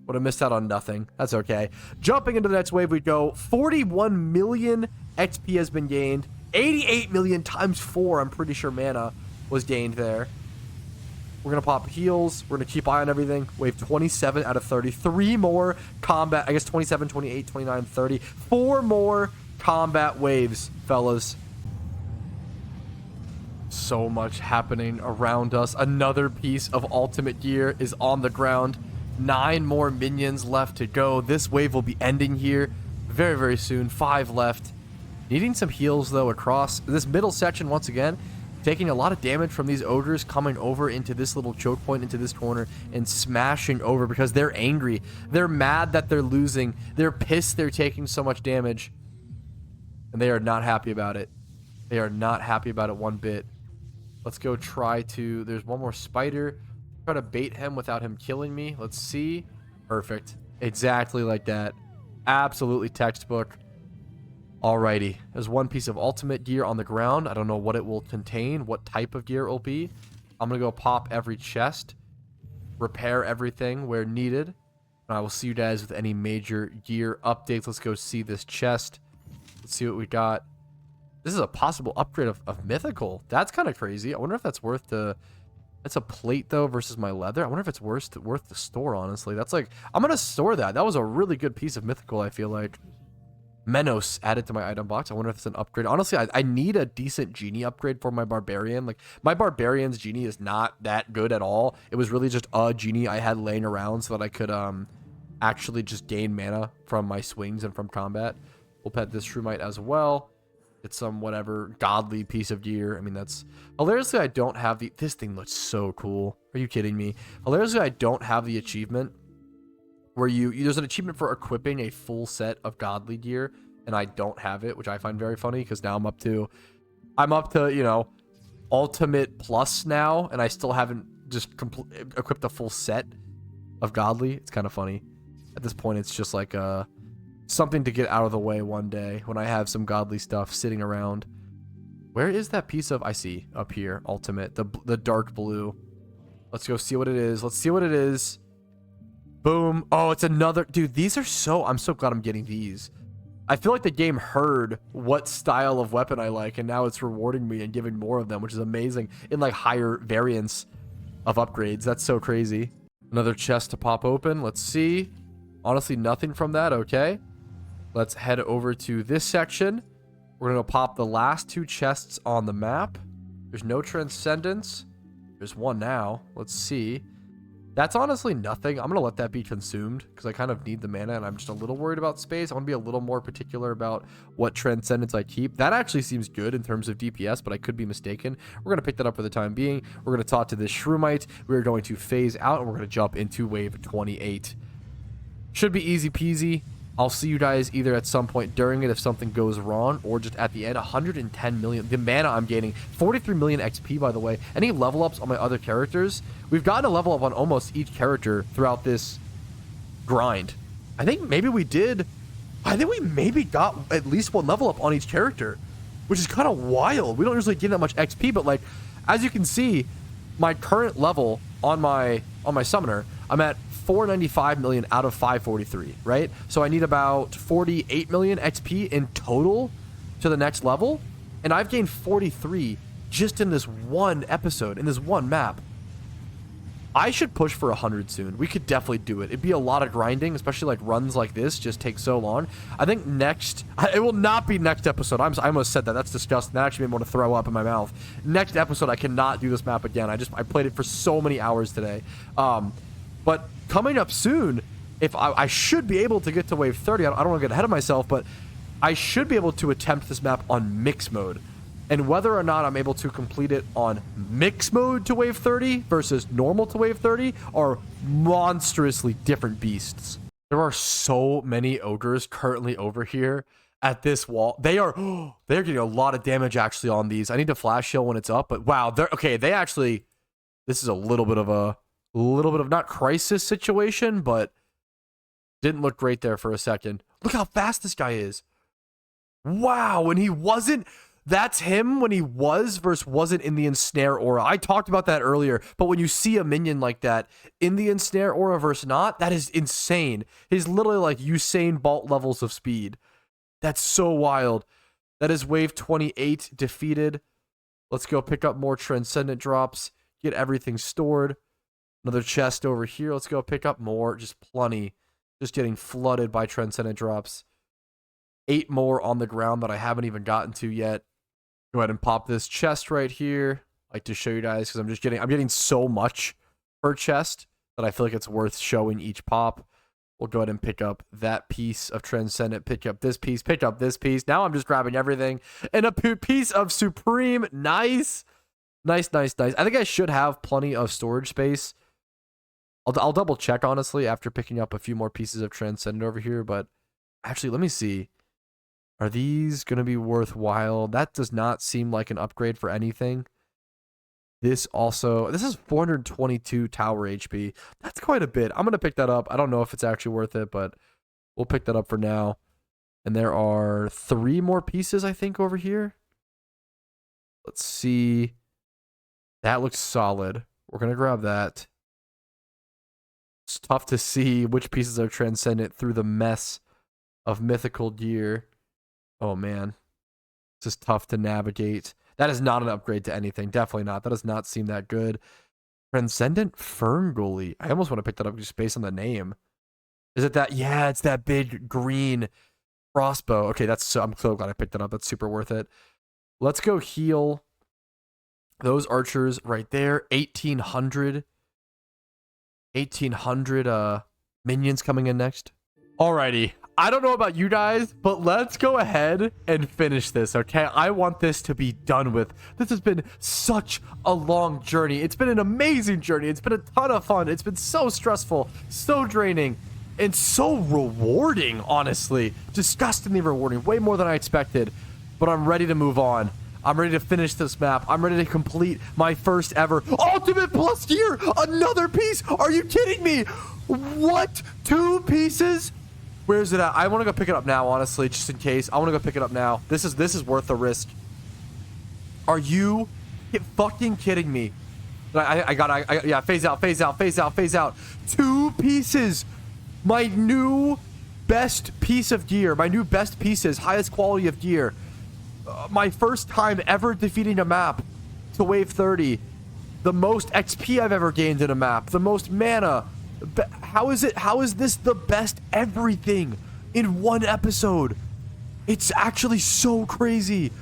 [SPEAKER 1] Would have missed out on nothing. That's okay. Jumping into the next wave we go. 41 million XP has been gained. 88 million times 4, I'm pretty sure mana was gained there. We're going to pop heals. We're going to keep eye on everything. Wave 27 out of 30. 3 more combat. I guess 27, 28, 29, 30. 4 more combat waves, fellas. So much happening around us. Another piece of ultimate gear is on the ground. 9 more minions left to go. This wave will be ending here very, very soon. 5 left. Needing some heals, though, across this middle section once again. Taking a lot of damage from these ogres coming over into this little choke point, into this corner, and smashing over because they're angry. They're mad that they're losing. They're pissed they're taking so much damage. And they are not happy about it. They are not happy about it one bit. Let's go try to... There's one more spider. Try to bait him without him killing me. Let's see. Perfect. Exactly like that. Absolutely textbook. Alrighty, there's one piece of ultimate gear on the ground. I don't know what it will contain, what type of gear it will be. I'm going to go pop every chest, repair everything where needed, and I will see you guys with any major gear updates. Let's go see this chest. Let's see what we got. This is a possible upgrade of Mythical. That's kind of crazy. I wonder if that's worth the... That's a plate, though, versus my leather. I wonder if it's worth the store, honestly. That's like... I'm going to store that. That was a really good piece of Mythical, I feel like. Menos added to my item box. I wonder if it's an upgrade. Honestly, I need a decent genie upgrade for my barbarian. Like, my barbarian's genie is not that good at all. It was really just a genie I had laying around so that I could actually just gain mana from my swings and from combat. We'll pet this Shroomite as well. Get some whatever godly piece of gear. I mean, that's... Hilariously, I don't have the... This thing looks so cool. Are you kidding me? Hilariously, I don't have the achievement where there's an achievement for equipping a full set of godly gear, and I don't have it, which I find very funny because now I'm up to, you know, ultimate plus now, and I still haven't just equipped a full set of godly. It's kind of funny. At this point, it's just like something to get out of the way one day when I have some godly stuff sitting around. Where is that piece of... I see up here, ultimate, the dark blue. Let's go see what it is. Let's see what it is. Boom. Oh, it's another... Dude, these are so... I'm so glad I'm getting these. I feel like the game heard what style of weapon I like, and now it's rewarding me and giving more of them, which is amazing, in like higher variants of upgrades. That's so crazy. Another chest to pop open. Let's see. Honestly, nothing from that. Okay. Let's head over to this section. We're going to pop the last 2 chests on the map. There's no Transcendence. There's one now. Let's see. That's honestly nothing. I'm going to let that be consumed because I kind of need the mana and I'm just a little worried about space. I want to be a little more particular about what Transcendence I keep. That actually seems good in terms of DPS, but I could be mistaken. We're going to pick that up for the time being. We're going to talk to this Shroomite. We're going to phase out and we're going to jump into wave 28. Should be easy peasy. I'll see you guys either at some point during it if something goes wrong or just at the end. 110 million. The mana I'm gaining. 43 million XP, by the way. Any level ups on my other characters? We've gotten a level up on almost each character throughout this grind. I think maybe we did. I think we maybe got at least one level up on each character, which is kind of wild. We don't usually get that much XP, but like, as you can see, my current level on my summoner, I'm at 495 million out of 543, right? So I need about 48 million XP in total to the next level, and I've gained 43 just in this one episode, in this one map. I should push for 100 soon. We could definitely do it. It'd be a lot of grinding, especially like runs like this just take so long. I think next, it will not be next episode. I almost said that. That's disgusting. That actually made me want to throw up in my mouth. Next episode, I cannot do this map again. I played it for so many hours today. But coming up soon, if I should be able to get to wave 30. I don't want to get ahead of myself, but I should be able to attempt this map on mix mode. And whether or not I'm able to complete it on mix mode to wave 30 versus normal to wave 30 are monstrously different beasts. There are so many ogres currently over here at this wall. They're getting a lot of damage actually on these. I need to flash heal when it's up, but wow, this is a little bit of not crisis situation, but didn't look great there for a second. Look how fast this guy is. Wow, and he wasn't. That's him when he was versus wasn't in the ensnare aura. I talked about that earlier, but when you see a minion like that in the ensnare aura versus not, that is insane. He's literally like Usain Bolt levels of speed. That's so wild. That is wave 28 defeated. Let's go pick up more Transcendent drops, get everything stored. Another chest over here. Let's go pick up more. Just plenty. Just getting flooded by Transcendent drops. 8 more on the ground that I haven't even gotten to yet. Go ahead and pop this chest right here. I like to show you guys because I'm getting so much per chest that I feel like it's worth showing each pop. We'll go ahead and pick up that piece of Transcendent, pick up this piece, pick up this piece. Now I'm just grabbing everything. And a piece of Supreme. Nice. Nice, nice, nice. I think I should have plenty of storage space. I'll double check, honestly, after picking up a few more pieces of Transcendent over here. But actually, let me see. Are these going to be worthwhile? That does not seem like an upgrade for anything. This is 422 tower HP. That's quite a bit. I'm going to pick that up. I don't know if it's actually worth it, but we'll pick that up for now. And there are 3 more pieces, I think, over here. Let's see. That looks solid. We're going to grab that. It's tough to see which pieces are Transcendent through the mess of mythical gear. Oh, man. This is tough to navigate. That is not an upgrade to anything. Definitely not. That does not seem that good. Transcendent Ferngully. I almost want to pick that up just based on the name. Is it that? Yeah, it's that big green crossbow. Okay, I'm so glad I picked that up. That's super worth it. Let's go heal those archers right there. 1,800 minions coming in next. Alrighty. I don't know about you guys, but let's go ahead and finish this, okay? I want this to be done with. This has been such a long journey. It's been an amazing journey. It's been a ton of fun. It's been so stressful, so draining, and so rewarding, honestly. Disgustingly rewarding. Way more than I expected. But I'm ready to move on. I'm ready to finish this map. I'm ready to complete my first ever Ultimate Plus gear. Another piece. Are you kidding me? What? 2 pieces? Where is it at? I want to go pick it up now, honestly, just in case. I want to go pick it up now. This is worth the risk. Are you fucking kidding me? Yeah, phase out, phase out, phase out, phase out. 2 pieces. My new best piece of gear. My new best pieces. Highest quality of gear. My first time ever defeating a map to wave 30. The most XP I've ever gained in a map. The most mana. How is this the best everything in one episode? It's actually so crazy.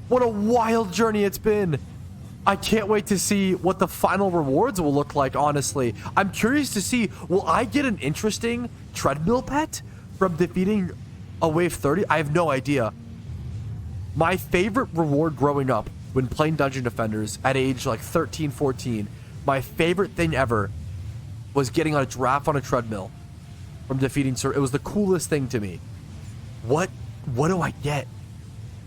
[SPEAKER 1] What a wild journey it's been. I can't wait to see what the final rewards will look like, honestly. I'm curious to see, will I get an interesting treadmill pet from defeating a wave 30? I have no idea. My favorite reward growing up when playing Dungeon Defenders at age like 13, 14, my favorite thing ever was getting on a giraffe on a treadmill from defeating Sir. It was the coolest thing to me. What do I get?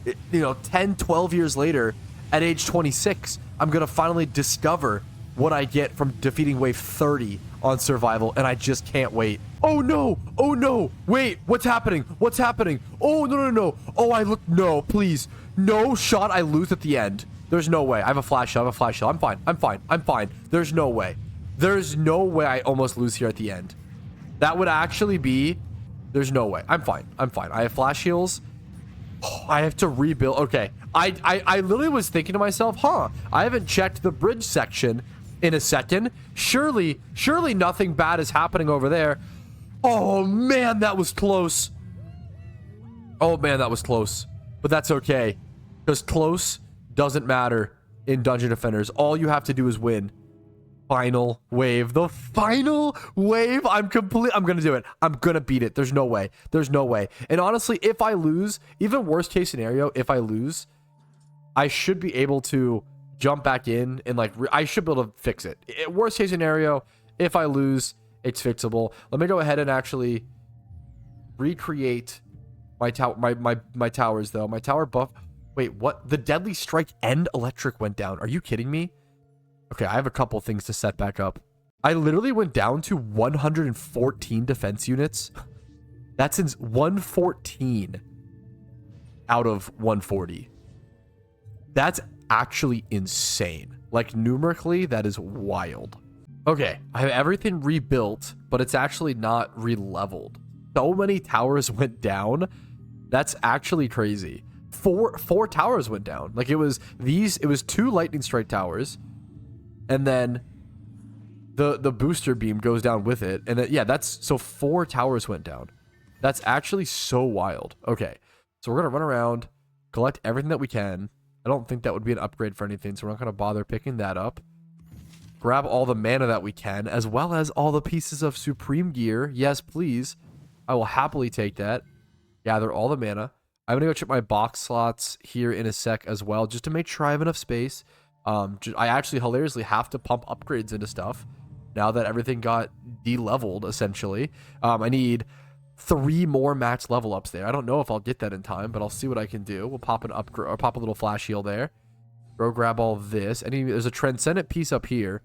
[SPEAKER 1] You know, 10, 12 years later, at age 26, I'm going to finally discover what I get from defeating wave 30 on survival, and I just can't wait. Oh no! Oh no! Wait, what's happening? What's happening? Oh, no. Oh, no, please. No shot I lose at the end. There's no way. I have a flash shell. I'm fine. There's no way. There's no way I almost lose here at the end. That would actually be... There's no way. I'm fine. I have flash heals. Oh, I have to rebuild. Okay. I literally was thinking to myself, I haven't checked the bridge section in a second. Surely nothing bad is happening over there. Oh, man, that was close. But that's okay. Because close doesn't matter in Dungeon Defenders. All you have to do is win. Final wave. The final wave. I'm gonna do it. I'm gonna beat it. There's no way. And honestly, if I lose, even worst case scenario, if I lose, I should be able to jump back in and like I should be able to fix it. Worst case scenario, if I lose, it's fixable. Let me go ahead and actually recreate my towers though. My tower buff. Wait, what? The deadly strike and electric went down. Are you kidding me? Okay, I have a couple things to set back up. I literally went down to 114 defense units. That's since 114 out of 140. That's actually insane. Like, numerically, that is wild. Okay, I have everything rebuilt, but it's actually not re-leveled. So many towers went down. That's actually crazy. Four towers went down. Like, it was 2 lightning strike towers. And then the booster beam goes down with it. And then, yeah, so 4 towers went down. That's actually so wild. Okay, so we're going to run around, collect everything that we can. I don't think that would be an upgrade for anything, so we're not going to bother picking that up. Grab all the mana that we can, as well as all the pieces of supreme gear. Yes, please. I will happily take that. Gather all the mana. I'm going to go check my box slots here in a sec as well, just to make sure I have enough space. I actually hilariously have to pump upgrades into stuff now that everything got de-leveled, essentially. I need 3 more max level ups there. I don't know if I'll get that in time, but I'll see what I can do. We'll pop an upgrade or pop a little flash heal there. Go grab all this. There's a transcendent piece up here.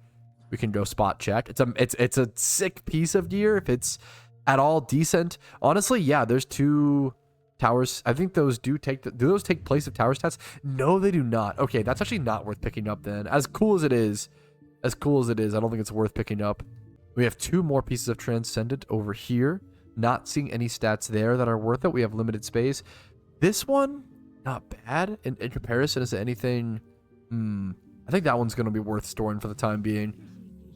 [SPEAKER 1] We can go spot check. It's a sick piece of gear if it's at all decent. Honestly, yeah, there's 2 towers. I think those do those take place of tower stats? No, they do not. Okay, that's actually not worth picking up then. As cool as it is, I don't think it's worth picking up. We have 2 more pieces of transcendent over here. Not seeing any stats there that are worth it. We have limited space. This one, not bad in comparison to anything. I think that one's going to be worth storing for the time being.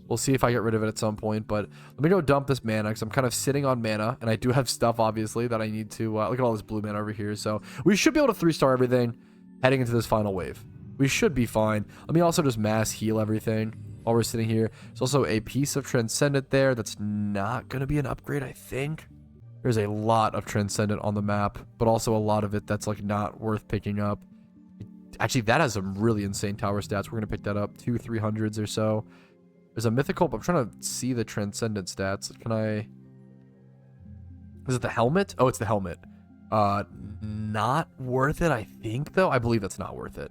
[SPEAKER 1] We'll see if I get rid of it at some point, but let me go dump this mana because I'm kind of sitting on mana, and I do have stuff, obviously, that I need to... look at all this blue mana over here. So we should be able to 3-star everything heading into this final wave. We should be fine. Let me also just mass heal everything while we're sitting here. There's also a piece of Transcendent there that's not going to be an upgrade, I think. There's a lot of Transcendent on the map, but also a lot of it that's like not worth picking up. Actually, that has some really insane tower stats. We're going to pick that up. 2 300s or so. There's a mythical, but I'm trying to see the Transcendent stats. Can I... Is it the helmet? Oh, it's the helmet. Not worth it, I think, though. I believe that's not worth it.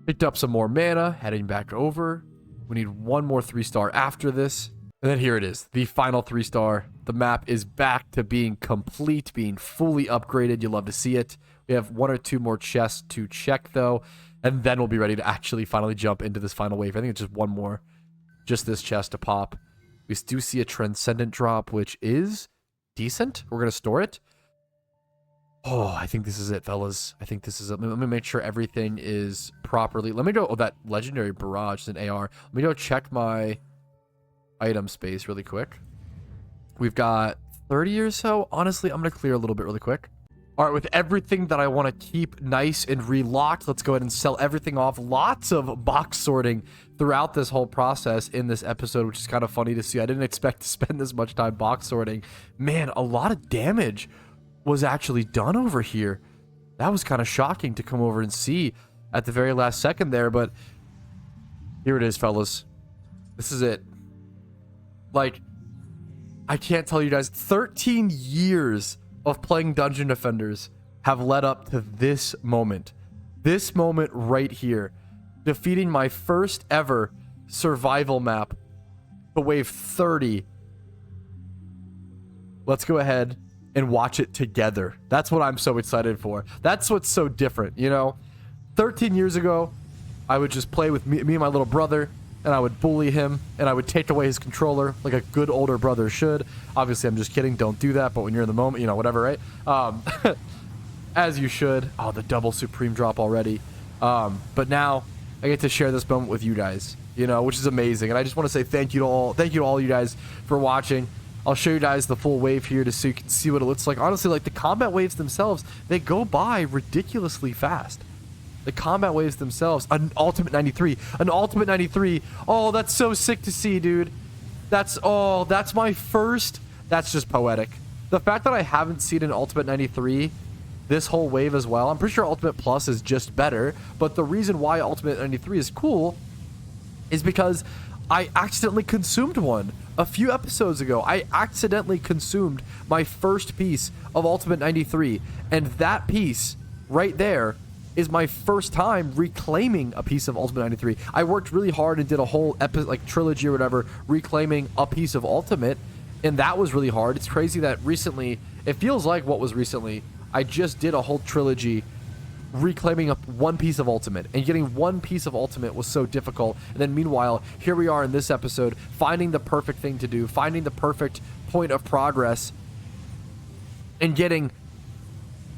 [SPEAKER 1] Picked up some more mana, heading back over. We need 1 more 3-star after this. And then here it is, the final 3-star. The map is back to being complete, being fully upgraded. You'll love to see it. We have 1 or 2 more chests to check, though. And then we'll be ready to actually finally jump into this final wave. I think it's just 1 more. Just this chest to pop. We do see a Transcendent drop, which is decent. We're going to store it. Oh, I think this is it, fellas. I think this is it. Let me make sure everything is properly. Let me go... Oh, that legendary barrage is an AR. Let me go check my item space really quick. We've got 30 or so. Honestly, I'm going to clear a little bit really quick. All right, with everything that I want to keep nice and relocked, let's go ahead and sell everything off. Lots of box sorting throughout this whole process in this episode, which is kind of funny to see. I didn't expect to spend this much time box sorting. Man, a lot of damage was actually done over here. That was kind of shocking to come over and see at the very last second there, but here it is, fellas. This is it. Like, I can't tell you guys, 13 years of playing Dungeon Defenders have led up to this moment. This moment right here. Defeating my first ever survival map to wave 30. Let's go ahead and watch it together. That's what I'm so excited for. That's what's so different, you know? 13 years ago, I would just play with me and my little brother, and I would bully him, and I would take away his controller like a good older brother should. Obviously, I'm just kidding. Don't do that. But when you're in the moment, you know, whatever, right? As you should. Oh, the double supreme drop already. But now I get to share this moment with you guys, you know, which is amazing. And I just want to say thank you to all you guys for watching. I'll show you guys the full wave here so you can see what it looks like. Honestly, like the combat waves themselves, they go by ridiculously fast. The combat waves themselves, an ultimate 93, an ultimate 93. Oh, that's so sick to see, dude. That's my first. That's just poetic. The fact that I haven't seen an ultimate 93 this whole wave as well. I'm pretty sure ultimate plus is just better, but the reason why ultimate 93 is cool is because I accidentally consumed one a few episodes ago. I accidentally consumed my first piece of ultimate 93, and that piece right there is my first time reclaiming a piece of ultimate 93. I worked really hard and did a whole like trilogy or whatever reclaiming a piece of ultimate, and that was really hard. It's crazy that recently, it feels like what was recently, I just did a whole trilogy reclaiming up one piece of ultimate, and getting one piece of ultimate was so difficult. And then meanwhile, here we are in this episode finding the perfect thing to do, finding the perfect point of progress, and getting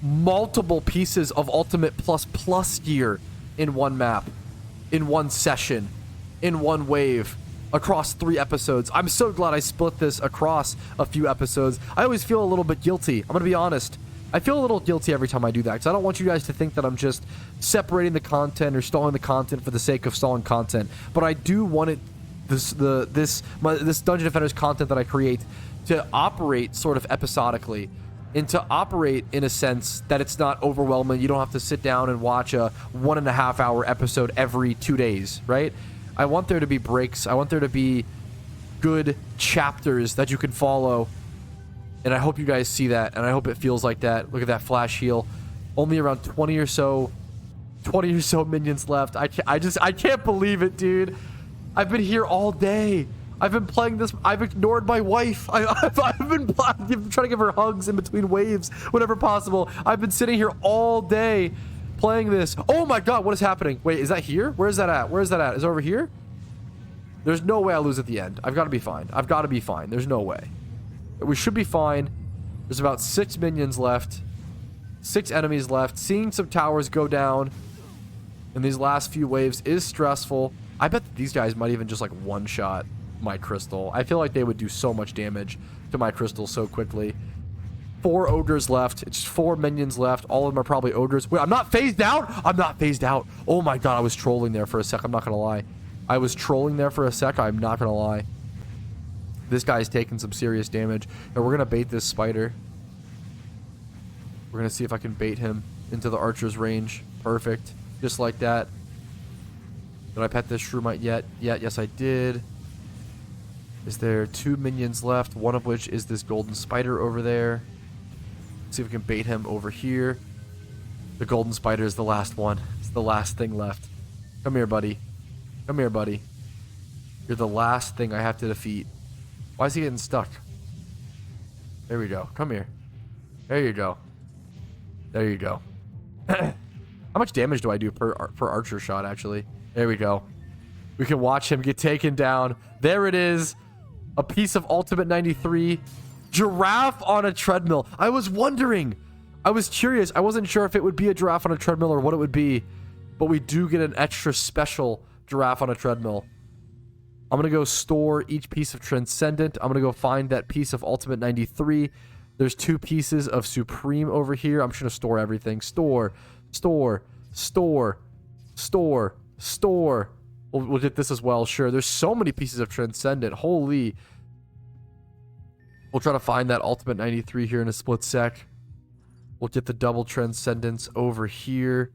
[SPEAKER 1] multiple pieces of ultimate plus gear in one map, in one session, in one wave, across 3 episodes. I'm so glad I split this across a few episodes. I always feel a little bit guilty. I'm gonna be honest. I feel a little guilty every time I do that, because I don't want you guys to think that I'm just separating the content or stalling the content for the sake of stalling content. But I do want it, this Dungeon Defenders content that I create to operate sort of episodically, and to operate in a sense that it's not overwhelming. You don't have to sit down and watch a 1.5 hour episode every 2 days, right? I want there to be breaks. I want there to be good chapters that you can follow. And I hope you guys see that, and I hope it feels like that. Look at that flash heal. Only around 20 or so minions left. I can't believe it, dude. I've been here all day. I've been playing this. I've ignored my wife. I've been trying to give her hugs in between waves whenever possible. I've been sitting here all day playing this. Oh my god, what is happening? Wait, is that here? Where is that at? Where is that at? Is it over here? There's no way I lose at the end. I've got to be fine. I've got to be fine. There's no way. We should be fine. There's about 6 minions left. 6 enemies left. Seeing some towers go down in these last few waves is stressful. I bet that these guys might even just like one-shot my crystal. I feel like they would do so much damage to my crystal so quickly. 4 ogres left. It's 4 minions left. All of them are probably ogres. Wait, I'm not phased out? I'm not phased out. Oh my god, I was trolling there for a sec. I'm not gonna lie. I was trolling there for a sec. I'm not gonna lie. This guy's taking some serious damage. And we're gonna bait this spider. We're gonna see if I can bait him into the archer's range. Perfect. Just like that. Did I pet this shroomite yet? Yeah, yes I did. Is there 2 minions left? One of which is this golden spider over there. Let's see if we can bait him over here. The golden spider is the last one. It's the last thing left. Come here, buddy. Come here, buddy. You're the last thing I have to defeat. Why is he getting stuck? There we go. Come here. There you go. There you go. How much damage do I do per archer shot, actually? There we go. We can watch him get taken down. There it is. A piece of ultimate 93. Giraffe on a treadmill. I was wondering. I was curious. I wasn't sure if it would be a giraffe on a treadmill or what it would be. But we do get an extra special giraffe on a treadmill. I'm going to go store each piece of Transcendent. I'm going to go find that piece of ultimate 93. There's 2 pieces of Supreme over here. I'm just going to store everything. Store. We'll get this as well. Sure. There's so many pieces of Transcendent. Holy. We'll try to find that Ultimate 93 here in a split sec. We'll get the double Transcendence over here.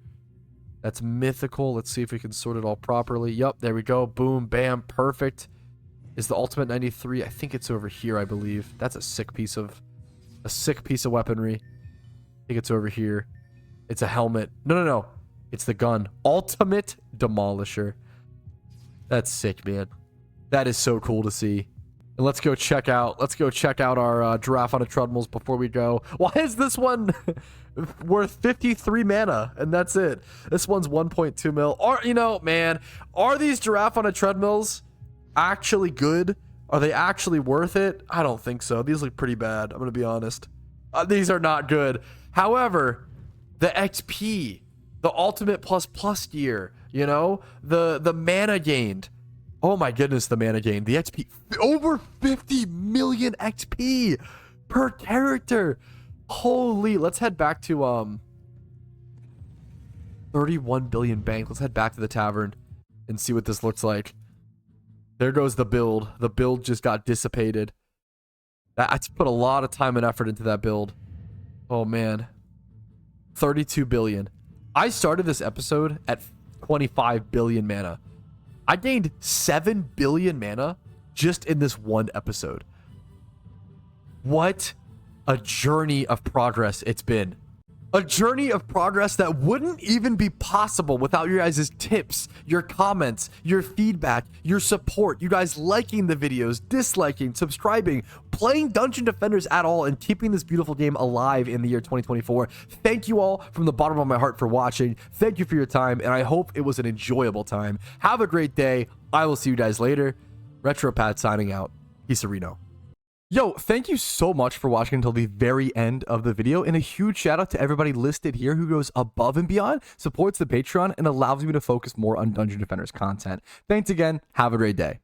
[SPEAKER 1] That's mythical. Let's see if we can sort it all properly. Yup, there we go. Boom, bam, perfect. Is the Ultimate 93? I think it's over here, I believe. That's a sick piece of weaponry. I think it's over here. It's a helmet. No. It's the gun. Ultimate Demolisher. That's sick, man. That is so cool to see. And let's go check out our Giraffe on a Treadmills before we go. Why is this one worth 53 mana and that's it? This one's 1.2 mil. Or, you know, man, are these Giraffe on a Treadmills actually good? Are they actually worth it? I don't think so. These look pretty bad. I'm going to be honest. These are not good. However, the XP, the Ultimate plus gear, you know, the mana gained. Oh my goodness, the mana gain. The XP. Over 50 million XP per character. Holy. Let's head back to 31 billion bank. Let's head back to the tavern and see what this looks like. There goes the build. The build just got dissipated. I put a lot of time and effort into that build. Oh man. 32 billion. I started this episode at 25 billion mana. I gained 7 billion mana just in this one episode. What a journey of progress it's been. A journey of progress that wouldn't even be possible without your guys' tips, your comments, your feedback, your support, you guys liking the videos, disliking, subscribing, playing Dungeon Defenders at all, and keeping this beautiful game alive in the year 2024. Thank you all from the bottom of my heart for watching. Thank you for your time, and I hope it was an enjoyable time. Have a great day. I will see you guys later. RetroPad signing out. Peace, Reno. Yo, thank you so much for watching until the very end of the video, and a huge shout out to everybody listed here who goes above and beyond, supports the Patreon, and allows me to focus more on Dungeon Defenders content. Thanks again. Have a great day.